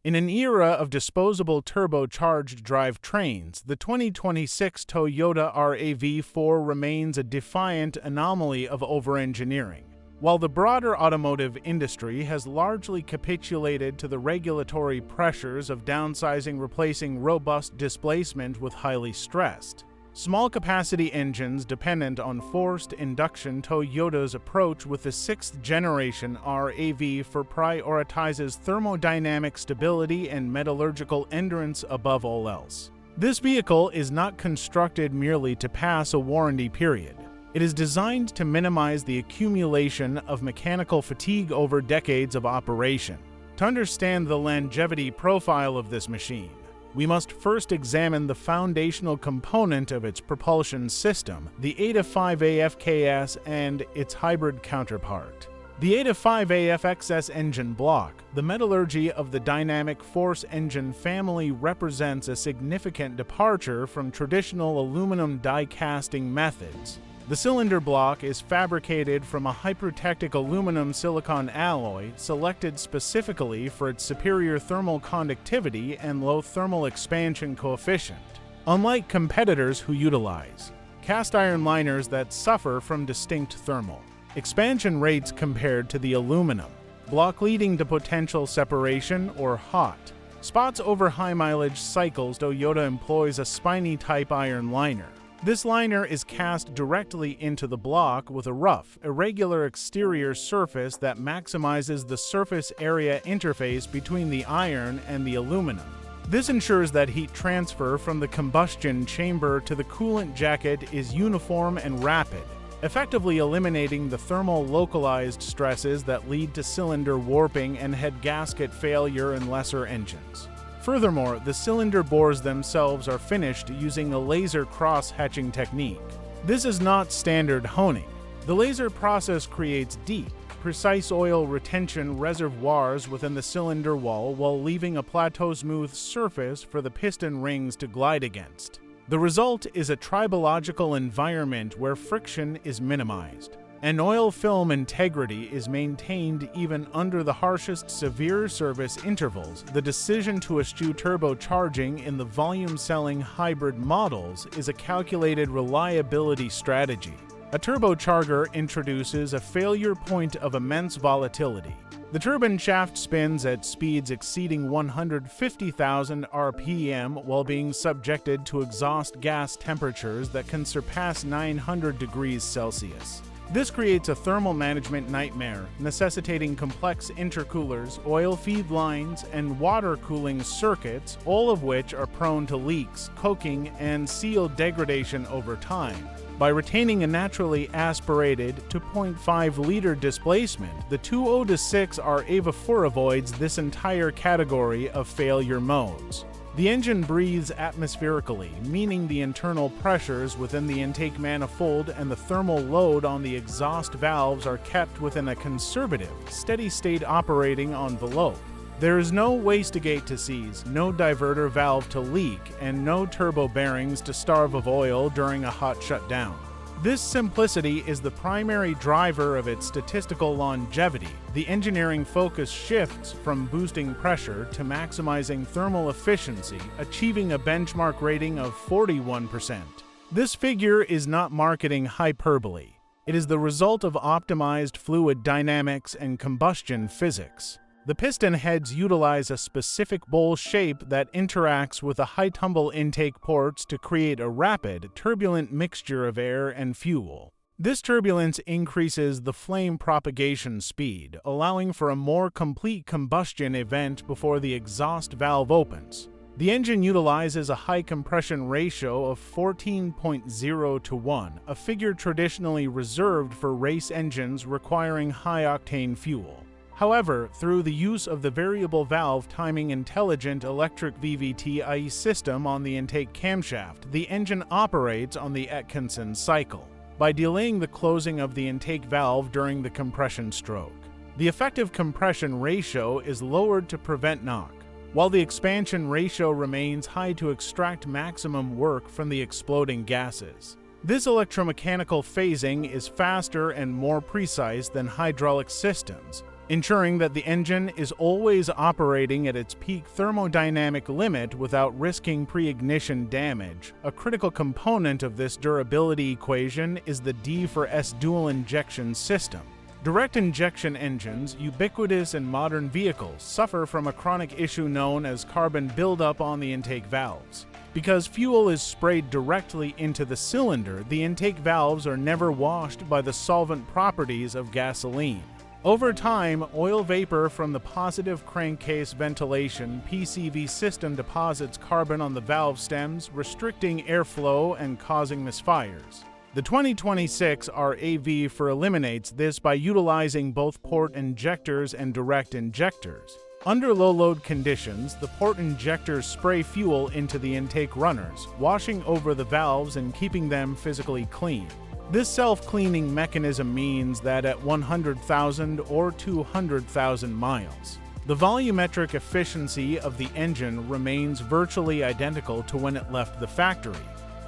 In an era of disposable turbocharged drivetrains, the 2026 Toyota RAV4 remains a defiant anomaly of over-engineering. While the broader automotive industry has largely capitulated to the regulatory pressures of downsizing, replacing robust displacement with highly stressed, small-capacity engines dependent on forced induction, Toyota's approach with the 6th-generation RAV4 prioritizes thermodynamic stability and metallurgical endurance above all else. This vehicle is not constructed merely to pass a warranty period. It is designed to minimize the accumulation of mechanical fatigue over decades of operation. To understand the longevity profile of this machine, we must first examine the foundational component of its propulsion system, the ATA5AFKS and its hybrid counterpart. The ATA5AFXS engine block, the metallurgy of the dynamic force engine family, represents a significant departure from traditional aluminum die casting methods. The cylinder block is fabricated from a hypertectic aluminum silicon alloy selected specifically for its superior thermal conductivity and low thermal expansion coefficient, unlike competitors who utilize cast iron liners that suffer from distinct thermal expansion rates compared to the aluminum block, leading to potential separation or hot spots over high mileage cycles. Toyota employs a spiny type iron liner. This liner is cast directly into the block with a rough, irregular exterior surface that maximizes the surface area interface between the iron and the aluminum. This ensures that heat transfer from the combustion chamber to the coolant jacket is uniform and rapid, effectively eliminating the thermal localized stresses that lead to cylinder warping and head gasket failure in lesser engines. Furthermore, the cylinder bores themselves are finished using a laser cross-hatching technique. This is not standard honing. The laser process creates deep, precise oil retention reservoirs within the cylinder wall while leaving a plateau-smooth surface for the piston rings to glide against. The result is a tribological environment where friction is minimized, and oil film integrity is maintained even under the harshest severe service intervals. The decision to eschew turbocharging in the volume-selling hybrid models is a calculated reliability strategy. A turbocharger introduces a failure point of immense volatility. The turbine shaft spins at speeds exceeding 150,000 RPM while being subjected to exhaust gas temperatures that can surpass 900 degrees Celsius. This creates a thermal management nightmare, necessitating complex intercoolers, oil feed lines, and water cooling circuits, all of which are prone to leaks, coking, and seal degradation over time. By retaining a naturally aspirated 2.5-liter displacement, the 2.0-6 RAV4 avoids this entire category of failure modes. The engine breathes atmospherically, meaning the internal pressures within the intake manifold and the thermal load on the exhaust valves are kept within a conservative, steady-state operating envelope. There is no wastegate to seize, no diverter valve to leak, and no turbo bearings to starve of oil during a hot shutdown. This simplicity is the primary driver of its statistical longevity. The engineering focus shifts from boosting pressure to maximizing thermal efficiency, achieving a benchmark rating of 41%. This figure is not marketing hyperbole. It is the result of optimized fluid dynamics and combustion physics. The piston heads utilize a specific bowl shape that interacts with the high tumble intake ports to create a rapid, turbulent mixture of air and fuel. This turbulence increases the flame propagation speed, allowing for a more complete combustion event before the exhaust valve opens. The engine utilizes a high compression ratio of 14.0 to 1, a figure traditionally reserved for race engines requiring high-octane fuel. However, through the use of the variable valve timing intelligent electric VVT-IE system on the intake camshaft, the engine operates on the Atkinson cycle by delaying the closing of the intake valve during the compression stroke. The effective compression ratio is lowered to prevent knock, while the expansion ratio remains high to extract maximum work from the exploding gases. This electromechanical phasing is faster and more precise than hydraulic systems, ensuring that the engine is always operating at its peak thermodynamic limit without risking pre-ignition damage. A critical component of this durability equation is the D for S dual injection system. Direct injection engines, ubiquitous in modern vehicles, suffer from a chronic issue known as carbon buildup on the intake valves. Because fuel is sprayed directly into the cylinder, the intake valves are never washed by the solvent properties of gasoline. Over time, oil vapor from the positive crankcase ventilation (PCV) system deposits carbon on the valve stems, restricting airflow and causing misfires. The 2026 RAV4 eliminates this by utilizing both port injectors and direct injectors. Under low-load conditions, the port injectors spray fuel into the intake runners, washing over the valves and keeping them physically clean. This self-cleaning mechanism means that at 100,000 or 200,000 miles, the volumetric efficiency of the engine remains virtually identical to when it left the factory,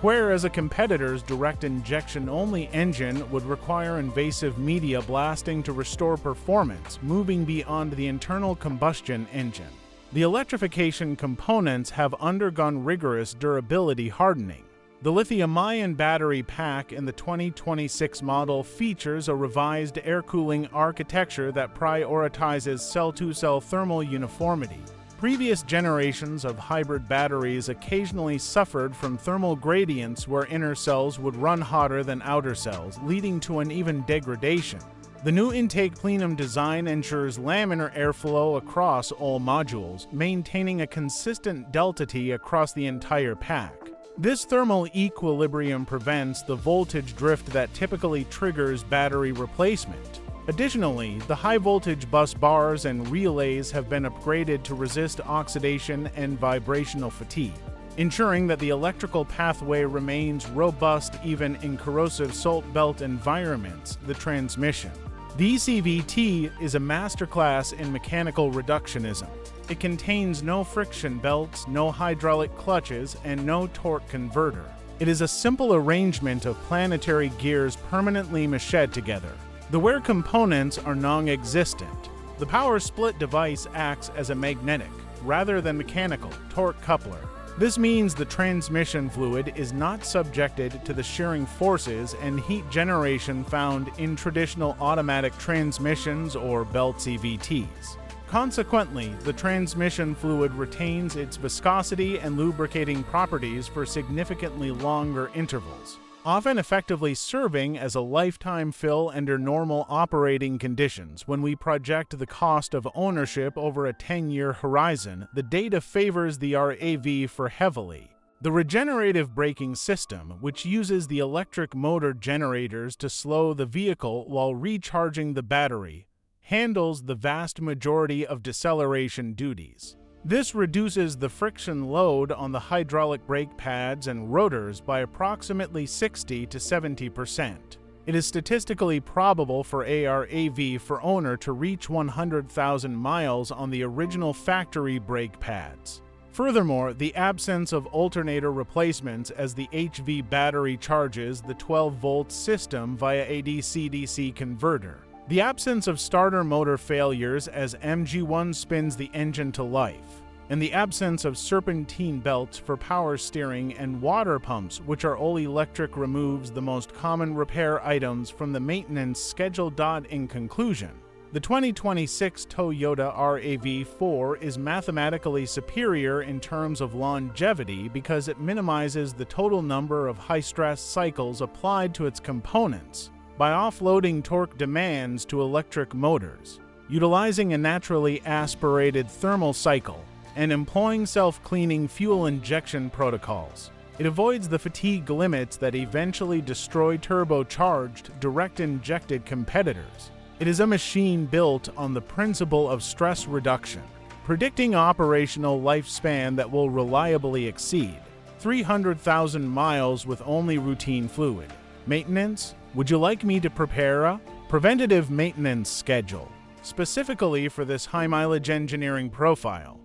whereas a competitor's direct injection-only engine would require invasive media blasting to restore performance, moving beyond the internal combustion engine. The electrification components have undergone rigorous durability hardening. The lithium-ion battery pack in the 2026 model features a revised air cooling architecture that prioritizes cell-to-cell thermal uniformity. Previous generations of hybrid batteries occasionally suffered from thermal gradients where inner cells would run hotter than outer cells, leading to uneven degradation. The new intake plenum design ensures laminar airflow across all modules, maintaining a consistent delta T across the entire pack. This thermal equilibrium prevents the voltage drift that typically triggers battery replacement. Additionally, the high-voltage bus bars and relays have been upgraded to resist oxidation and vibrational fatigue, ensuring that the electrical pathway remains robust even in corrosive salt belt environments. The transmission. The ECVT is a masterclass in mechanical reductionism. It contains no friction belts, no hydraulic clutches, and no torque converter. It is a simple arrangement of planetary gears permanently macheted together. The wear components are non-existent. The power split device acts as a magnetic, rather than mechanical, torque coupler. This means the transmission fluid is not subjected to the shearing forces and heat generation found in traditional automatic transmissions or belt CVTs. Consequently, the transmission fluid retains its viscosity and lubricating properties for significantly longer intervals, often effectively serving as a lifetime fill under normal operating conditions. When we project the cost of ownership over a 10-year horizon, the data favors the RAV4 heavily. The regenerative braking system, which uses the electric motor generators to slow the vehicle while recharging the battery, handles the vast majority of deceleration duties. This reduces the friction load on the hydraulic brake pads and rotors by approximately 60 to 70%. It is statistically probable for ARAV4 owner to reach 100,000 miles on the original factory brake pads. Furthermore, the absence of alternator replacements as the HV battery charges the 12-volt system via a DC-DC converter. The absence of starter motor failures as MG1 spins the engine to life, and the absence of serpentine belts for power steering and water pumps, which are all electric, removes the most common repair items from the maintenance schedule. In conclusion, the 2026 Toyota RAV4 is mathematically superior in terms of longevity because it minimizes the total number of high-stress cycles applied to its components by offloading torque demands to electric motors, utilizing a naturally aspirated thermal cycle, and employing self-cleaning fuel injection protocols. It avoids the fatigue limits that eventually destroy turbocharged, direct-injected competitors. It is a machine built on the principle of stress reduction, predicting operational lifespan that will reliably exceed 300,000 miles with only routine fluid maintenance. Would you like me to prepare a preventative maintenance schedule specifically for this high-mileage engineering profile?